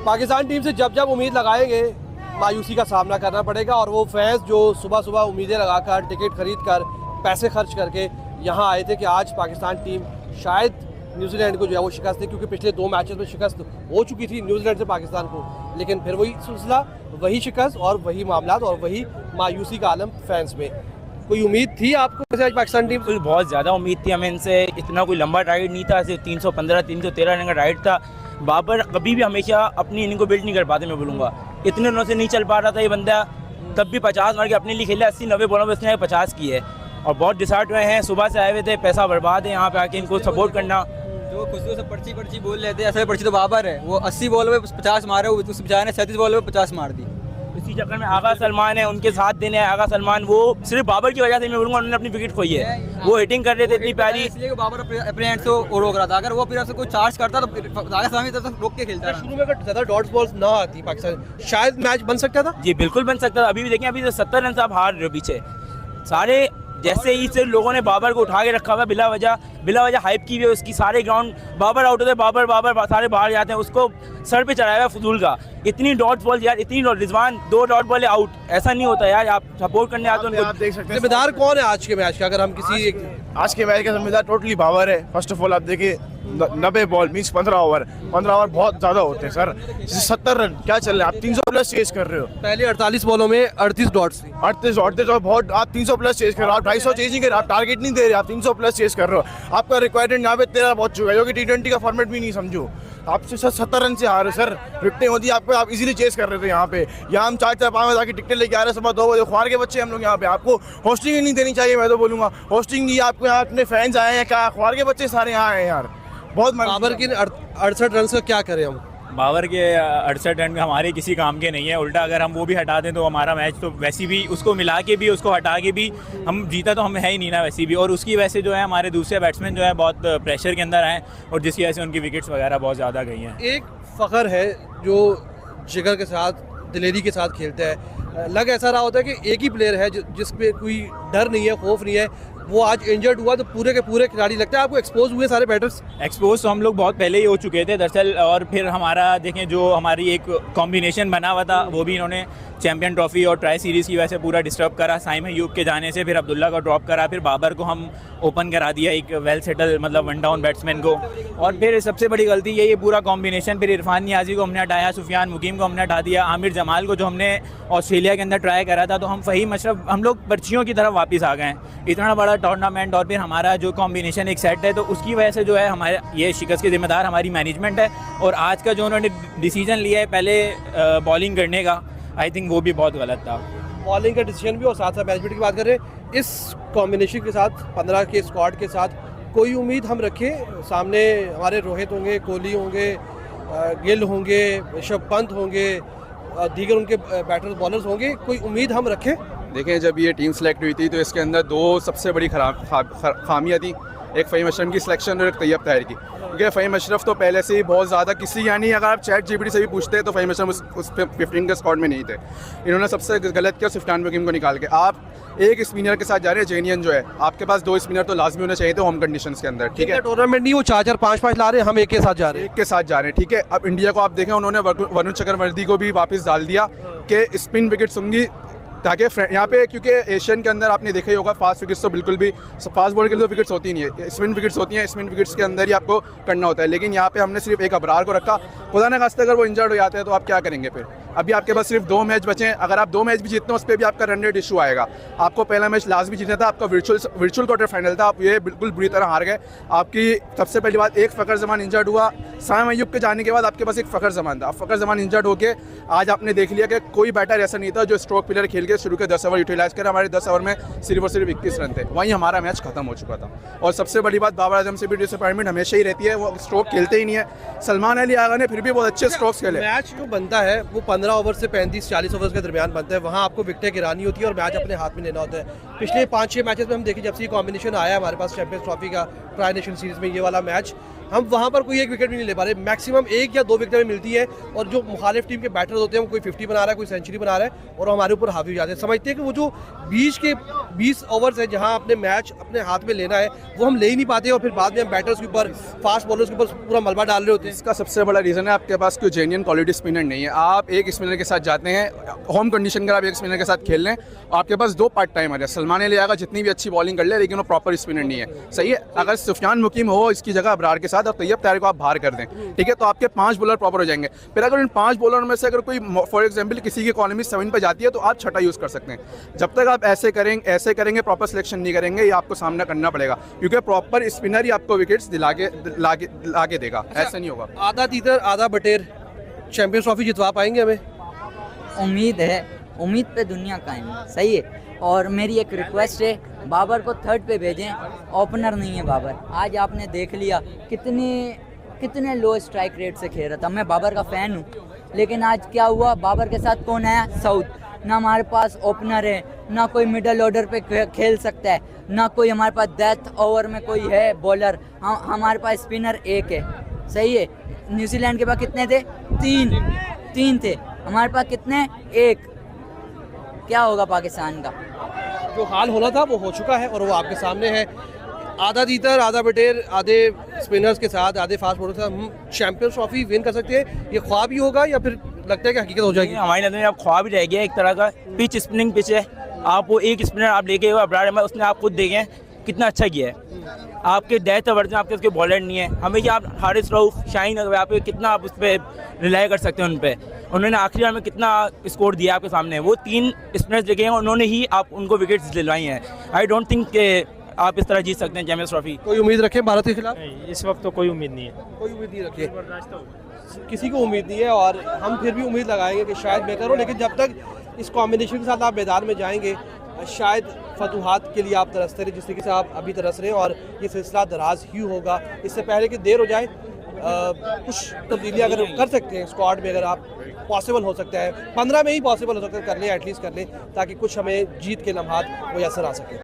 Pakistan team से जब जब उम्मीद लगाएंगे मायूसी का सामना करना पड़ेगा। और वो फैंस जो सुबह सुबह उम्मीदें लगाकर टिकट खरीद कर पैसे खर्च करके यहाँ आए थे कि आज पाकिस्तान टीम शायद न्यूजीलैंड को जो है वो शिकस्त दे, क्योंकि पिछले 2 मैचेस में शिकस्त हो चुकी थी न्यूजीलैंड से पाकिस्तान को, लेकिन फिर वही सिलसिला, वही शिकस्त और वही मामला और वही मायूसी का आलम फैंस में। कोई उम्मीद थी आपको वैसे आज पाकिस्तान टीम से? बहुत ज़्यादा उम्मीद थी हमें इनसे। इतना कोई लंबा राइड नहीं था, सिर्फ 315 313 रन का राइड था। बाबर कभी भी हमेशा अपनी इनिंग को बिल्ड नहीं कर पाते, मैं बोलूँगा इतने रनों से नहीं चल पा रहा था ये बंदा। तब भी 50 मार के अपने लिए खेला, 80-90 बॉलों में उसने 50 की है और बहुत डिसहार्ट हुए हैं। सुबह से आए हुए थे, पैसा बर्बाद है यहाँ पे आके इनको सपोर्ट करना। जो खुशबू से पर्ची बोल लेते हैं, ऐसे पर्ची तो बाबर है, वो 80 बॉल में 50 मारे, उस बेचारे ने 37 बॉल में 50 मार दी। इसी चक्कर में आगा सलमान है, उनके साथ देने आए आगा सलमान, वो सिर्फ बाबर की वजह से मैं बोलूँगा उन्होंने अपनी विकेट खोई है। वो हिटिंग कर रहे थे इतनी प्यारी, इसलिए बाबर अपने एंड से रोक रहा था। अगर वो फिर कोई चार्ज करता तो आगा सलमान तक रोक के खेलता। शुरू में अगर ज़्यादा डॉट्स बॉल्स ना आती पाकिस्तान, शायद मैच बन सकता था। जी बिल्कुल बन सकता था। अभी भी देखें, अभी तो 70 रन से आप हार रहे हो पीछे। सारे जैसे ही से लोगों ने बाबर को उठा के रखा हुआ, बिला वजह हाइप की हुई है उसकी। सारे ग्राउंड बाबर आउट होते, बाबर सारे बाहर जाते हैं, उसको सर पे चढ़ाया हुआ फजूल का। इतनी डॉट बॉल यार, इतनी रिजवान 2 डॉट बॉल आउट, ऐसा नहीं होता यार। आप सपोर्ट करने आते हो। आप देख सकते हैं जिम्मेदार कौन है आज के मैच का? अगर हम किसी आज के मैच का जिम्मेदार टोटली बाबर है। फर्स्ट ऑफ ऑल आप देखिए 90 बॉल मीन्स 15 ओवर बहुत ज़्यादा होते हैं सर। 70 रन क्या चल रहा है? आप 300 प्लस चेज कर रहे हो। पहले 48 बॉलों में 38 डॉट्स थी। 38 और बहुत, आप 300 प्लस चेज कर रहे हो। आप 250 चेज नहीं कर रहे, आप टारगेट नहीं दे रहे, आप 300 प्लस चेज कर रहे हो। आपका रिक्वायरमेंट यहाँ पे 13 पहुंच चुका है, जो कि T20 का फॉर्मेट भी नहीं समझो। आपसे 70 रन से हारे सर, विकेटें होती है आपको, आप इजीली चेस कर रहे थे यहाँ पे। यहाँ हम 4-4-5 बजे टिकटें लेके आ रहे हैं, सुबह 2 बजे ख्वार के बच्चे हम लोग यहाँ पे। आपको होस्टिंग ही नहीं देनी चाहिए, मैं तो बोलूँगा। होस्टिंग नहीं, आपको यहाँ अपने फैंस आए हैं, क्या ख्वार के बच्चे सारे यहाँ आए हैं यार। बहुत बाबर के 68 रन का क्या करें हम? बाबर के 68 रन में हमारे किसी काम के नहीं है। उल्टा अगर हम वो भी हटा दें तो हमारा मैच तो वैसे भी, उसको मिला के भी उसको हटा के भी हम जीता तो हम है ही नहीं ना वैसे भी। और उसकी वजह से जो है हमारे दूसरे बैट्समैन जो है बहुत प्रेशर के अंदर आए और जिसकी वजह से उनकी विकेट्स वगैरह बहुत ज़्यादा गई हैं। एक फ़ख्र है जो जिगर के साथ, दिलेरी के साथ खेलता है। लग ऐसा रहा होता है कि एक ही प्लेयर है जिस पे कोई डर नहीं है, खौफ नहीं है। वो आज इंजर्ड हुआ तो पूरे के पूरे खिलाड़ी लगता है आपको एक्सपोज हुए सारे बैटर्स। एक्सपोज तो हम लोग बहुत पहले ही हो चुके थे दरअसल। और फिर हमारा देखें जो हमारी एक कॉम्बिनेशन बना हुआ था वो भी इन्होंने चैम्पियन ट्रॉफी और ट्राई सीरीज़ की वजह से पूरा डिस्टर्ब करा। साइम अयूब के जाने से फिर अब्दुल्ला को ड्रॉप करा, फिर बाबर को हम ओपन करा दिया, एक वेल सेटल मतलब 1 डाउन बैट्समैन को। और फिर सबसे बड़ी गलती ये पूरा कॉम्बिनेशन, फिर इरफान नियाजी को हमने हटाया, सुफियान मुकीम को हमने हटा दिया, आमिर जमाल को जो हमने ऑस्ट्रेलिया के अंदर ट्राई करा था, तो हम फ़हीम अशरफ, हम लोग पर्चियों की तरफ वापस आ गए हैं। इतना बड़ा टूर्नामेंट और फिर हमारा जो कॉम्बिनेशन एक सेट है, तो उसकी वजह से जो है हमारे ये शिकस्त के ज़िम्मेदार हमारी मैनेजमेंट है। और आज का जो उन्होंने डिसीजन लिया है पहले बॉलिंग करने का, आई थिंक वो भी बहुत गलत था। बॉलिंग का डिसीजन भी और साथ साथ मैनेजमेंट की बात करें, इस कॉम्बिनेशन के साथ 15 के स्क्वाड के साथ कोई उम्मीद हम रखें? सामने हमारे रोहित होंगे, कोहली होंगे, गिल होंगे, ऋषभ पंत होंगे, दीगर उनके बैटर्स बॉलर्स होंगे, कोई उम्मीद हम रखें? देखें, जब ये टीम सेलेक्ट हुई थी तो इसके अंदर 2 सबसे बड़ी खामियाँ थी। एक फ़हीम अशरफ की सिलेक्शन और एक तैयब ताहिर की। क्योंकि फ़हीम अशरफ तो पहले से ही बहुत ज़्यादा किसी, यानी अगर आप चैट जीपीटी से भी पूछते हैं तो फ़हीम अशरफ उस 15 के स्क्वाड में नहीं थे। इन्होंने सबसे गलत किया सुफियान मुकीम को निकाल के। आप एक स्पिनर के साथ जा रहे हैं, जेनियन जो है, आपके पास 2 स्पिनर तो लाजमी होने चाहिए थे होम कंडीशंस के अंदर, ठीक है। टूर्नामेंट नहीं, वो 4-4 5-5 ला रहे हैं, हम एक के साथ जा रहे हैं। एक के साथ जा रहे हैं, ठीक है। अब इंडिया को आप देखें, उन्होंने वरुण चक्रवर्ती को भी वापस डाल दिया कि स्पिन विकेट्स होंगी, ताकि यहाँ पे, क्योंकि एशियन के अंदर आपने देखा ही होगा फास्ट विकेट्स तो बिल्कुल भी, फास्ट बॉल के लिए तो विकेट्स होती नहीं है, स्पिन विकेट्स होती हैं। स्पिन विकेट्स के अंदर ही आपको करना होता है। लेकिन यहाँ पे हमने सिर्फ एक अबरार को रखा। खुदा न खास्ते अगर वो इंजर्ड हो जाते हैं तो आप क्या करेंगे फिर? अभी आपके पास सिर्फ 2 मैच बचे हैं। अगर आप 2 मैच भी जीतते हो उस पर भी आपका रन रेट इशू आएगा। आपको पहला मैच लाजमी जीतना था, आपका वर्चुअल क्वार्टर फाइनल था, आप ये बिल्कुल बुरी तरह हार गए। आपकी सबसे पहली बात, एक फ़खर जमान इंजर्ड हुआ। साइम अयूब के जाने के बाद आपके पास एक फ़खर जमान था। अब फ़खर जमान इंजर्ड होकर आज आपने देख लिया कि कोई बैटर ऐसा नहीं था जो स्ट्रोक प्लेयर खेल के शुरू के 10 ओवर यूटिलाइज कर। हमारे 10 ओवर में सिर्फ और सिर्फ 21 रन थे, वहीं हमारा मैच खत्म हो चुका था। और सबसे बड़ी बात, बाबर आजम से भी डिसअपॉइंटमेंट हमेशा ही रहती है, वो स्ट्रोक खेलते ही नहीं है। सलमान अली आगा ने फिर भी बहुत अच्छे स्ट्रोक्स खेले। मैच जो बनता है वो 15 ओवर से 35-40 ओवर के दरमियान बनता है। वहाँ आपको विकेटें गिरानी होती है और मैच अपने हाथ में लेना होता है। पिछले 5-6 मैचेस में हम देखें, जब से कॉम्बिनेशन आया हमारे पास चैंपियंस ट्रॉफी का, ट्राई नेशन सीरीज़ में ये वाला मैच, हम वहाँ पर कोई एक विकेट भी नहीं ले पा रहे, मैक्सिमम 1 या 2 विकेट मिलती है और जो मुखालिफ टीम के बैटर्स होते हैं वो कोई 50 बना रहा है, कोई सेंचुरी बना रहा है और हमारे ऊपर हावी हो जाते हैं। समझते हैं कि वो जो 20 ओवर्स है जहाँ अपने मैच अपने हाथ में लेना है वो हम ले ही नहीं पाते और फिर बाद में हम बैटर्स के ऊपर, फास्ट बॉलर्स के ऊपर पूरा मलबा डाल रहे होते हैं। इसका सबसे बड़ा रीज़न है आपके पास कोई जेन्युइन क्वालिटी स्पिनर नहीं है। आप एक स्पिनर के साथ जाते हैं, होम कंडीशन का आप एक स्पिनर के साथ खेल लें, आपके पास 2 पार्ट टाइमर है। सलमान अली आगा जितनी भी अच्छी बॉलिंग कर ले लेकिन वो प्रॉपर स्पिनर नहीं है, सही है। अगर सुफियान मुकीम हो इसकी जगह अबरार के साथ और तैयब तारिक को आप बाहर कर दें, ठीक है, तो आपके 5 बॉलर प्रॉपर हो जाएंगे। फिर अगर इन 5 बॉलर में से अगर कोई फॉर एग्जाम्पल किसी की इकॉनमी 7 पे जाती है तो आप छठा यूज़ कर सकते हैं। जब तक आप ऐसे करेंगे प्रॉपर सिलेक्शन नहीं करेंगे, ये आपको सामना करना पड़ेगा क्योंकि प्रॉपर स्पिनर ही आपको विकेट्स दिला के देगा, ऐसे नहीं होगा। आधा तीतर आधा बटेर चैंपियंस ट्रॉफी जितवा पाएंगे हमें? उम्मीद है, उम्मीद पे दुनिया कायम है, सही है। और मेरी एक रिक्वेस्ट है, बाबर को थर्ड पे भेजें, ओपनर नहीं है बाबर। आज आपने देख लिया कितने लो स्ट्राइक रेट से खेल रहा था। मैं बाबर का फ़ैन हूँ, लेकिन आज क्या हुआ, बाबर के साथ कौन आया? साउथ। ना हमारे पास ओपनर है, ना कोई मिडल ऑर्डर पे खेल सकता है, ना कोई हमारे पास डेथ ओवर में कोई है बॉलर। हमारे पास स्पिनर एक है, सही है। न्यूजीलैंड के पास कितने थे? तीन थे। हमारे पास कितने? एक। क्या होगा पाकिस्तान का? जो हाल होना था वो हो चुका है और वो आपके सामने है। आधा तीतर आधा बटेर, आधे स्पिनर्स के साथ, आधे फास्ट बॉलर के साथ हम चैंपियंस ट्रॉफी विन कर सकते हैं। ये ख्वाब ही होगा या फिर लगता है कि हकीकत हो जाएगी? हमारी नज़र में अब ख्वाब ही रह गया एक तरह का। पिच स्पिनिंग पिच है, आप वो एक स्पिनर आप लेके अबरार अहमद, उसने आप खुद देखें कितना अच्छा किया है। आपके डेथ ओवर्स में आपके उसके बॉलर नहीं है, हमें क्या आप हारिस रऊफ, शाहीन आप कितना आप उस पर रिलाई कर सकते हैं उन पर। उन्होंने आखिरी बार में कितना स्कोर दिया आपके सामने, वो 3 स्पिनर्स देखे हैं, उन्होंने ही आप उनको विकेट्स दिलवाई हैं। आई डोंट थिंक कि आप इस तरह जीत सकते हैं चैंपियंस ट्रॉफी। कोई उम्मीद रखें भारत के खिलाफ? इस वक्त तो कोई उम्मीद नहीं है। कोई उम्मीद नहीं रखे, किसी को उम्मीद नहीं है और हम फिर भी उम्मीद लगाएंगे कि शायद बेहतर हो। लेकिन जब तक इस कॉम्बिनेशन के साथ आप मैदान में जाएंगे, शायद फतूहात के लिए आप तरसते रहे जिस तरीके से आप अभी तरस रहे हैं और ये सिलसिला दराज ही होगा। इससे पहले कि देर हो जाए, कुछ तब्दीली अगर कर सकते हैं स्क्वाड में, अगर आप पॉसिबल हो सकता है 15 में ही पॉसिबल हो सकता है, कर लें, एटलीस्ट कर लें, ताकि कुछ हमें जीत के लम्हात मुयसर आ सके।